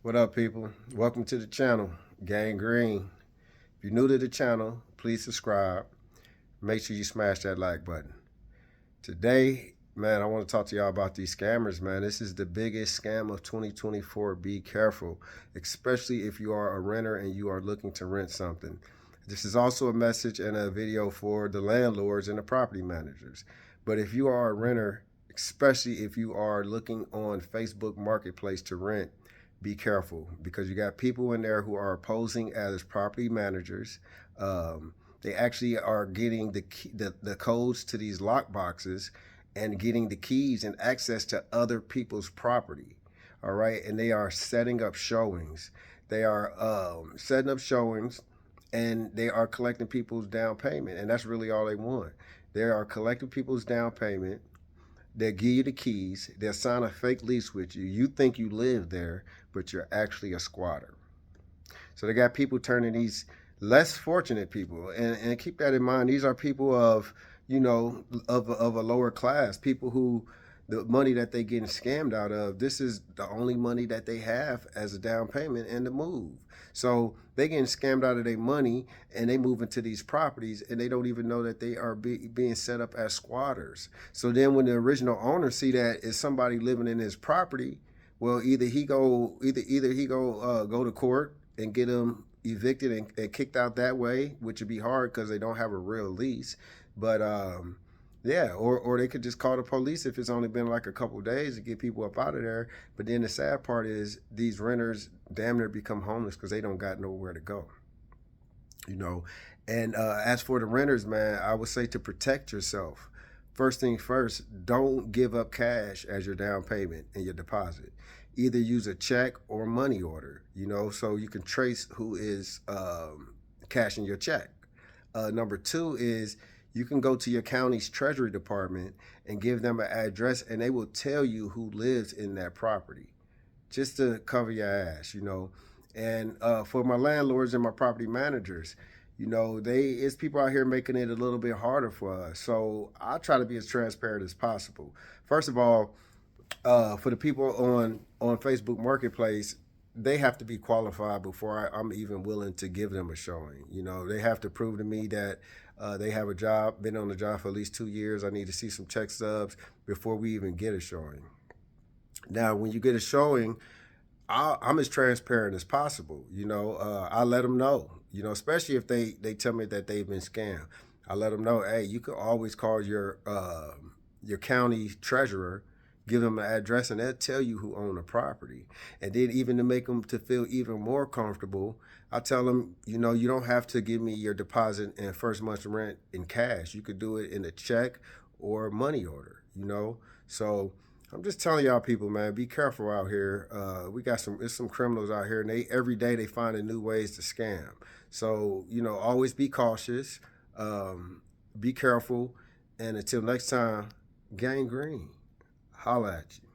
What up, people? Welcome to the channel, Gang Green. If you're new to the channel, please subscribe. Make sure you smash that like button. Today, man, I want to talk to y'all about these scammers, man. This is the biggest scam of 2024. Be careful, especially if you are a renter and you are looking to rent something. This is also a message and a video for the landlords and the property managers. But if you are a renter, especially if you are looking on Facebook Marketplace to rent, be careful because you got people in there who are posing as property managers. They actually are getting the codes to these lock boxes and getting the keys and access to other people's property. All right. And they are setting up showings. They are setting up showings and they are collecting people's down payment. And that's really all they want. They are collecting people's down payment. They'll give you the keys. They'll sign a fake lease with you. You think you live there, but you're actually a squatter. So they got people turning these less fortunate people. And keep that in mind. These are people of, of a lower class, people who the money that they getting scammed out of, this is the only money that they have as a down payment and to move. So they getting scammed out of their money and they move into these properties and they don't even know that they are being set up as squatters. So then when the original owner see that it's somebody living in his property, well, either he go go to court and get him evicted and kicked out that way, which would be hard because they don't have a real lease. But yeah, or they could just call the police if it's only been like a couple of days to get people up out of there. But then the sad part is these renters damn near become homeless because they don't got nowhere to go. You know, and as for the renters, man, I would say to protect yourself. First thing first, don't give up cash as your down payment and your deposit. Either use a check or money order, so you can trace who is cashing your check. Number two is you can go to your county's treasury department and give them an address and they will tell you who lives in that property just to cover your ass. And for my landlords and my property managers, it's people out here making it a little bit harder for us. So I try to be as transparent as possible. First of all, for the people on Facebook Marketplace, they have to be qualified before I'm even willing to give them a showing. They have to prove to me that they have a job, been on the job for at least 2 years. I need to see some check stubs before we even get a showing. Now, when you get a showing, I'm as transparent as possible. I let them know. Especially if they tell me that they've been scammed. I let them know. Hey, you can always call your county treasurer, give them an address, and they'll tell you who own the property. And then even to make them to feel even more comfortable, I tell them, you don't have to give me your deposit and first month's rent in cash. You could do it in a check or money order. So I'm just telling y'all people, man, be careful out here. We got some criminals out here, and every day they finding new ways to scam. So, always be cautious, be careful, and until next time, Gang Green. Holla at you.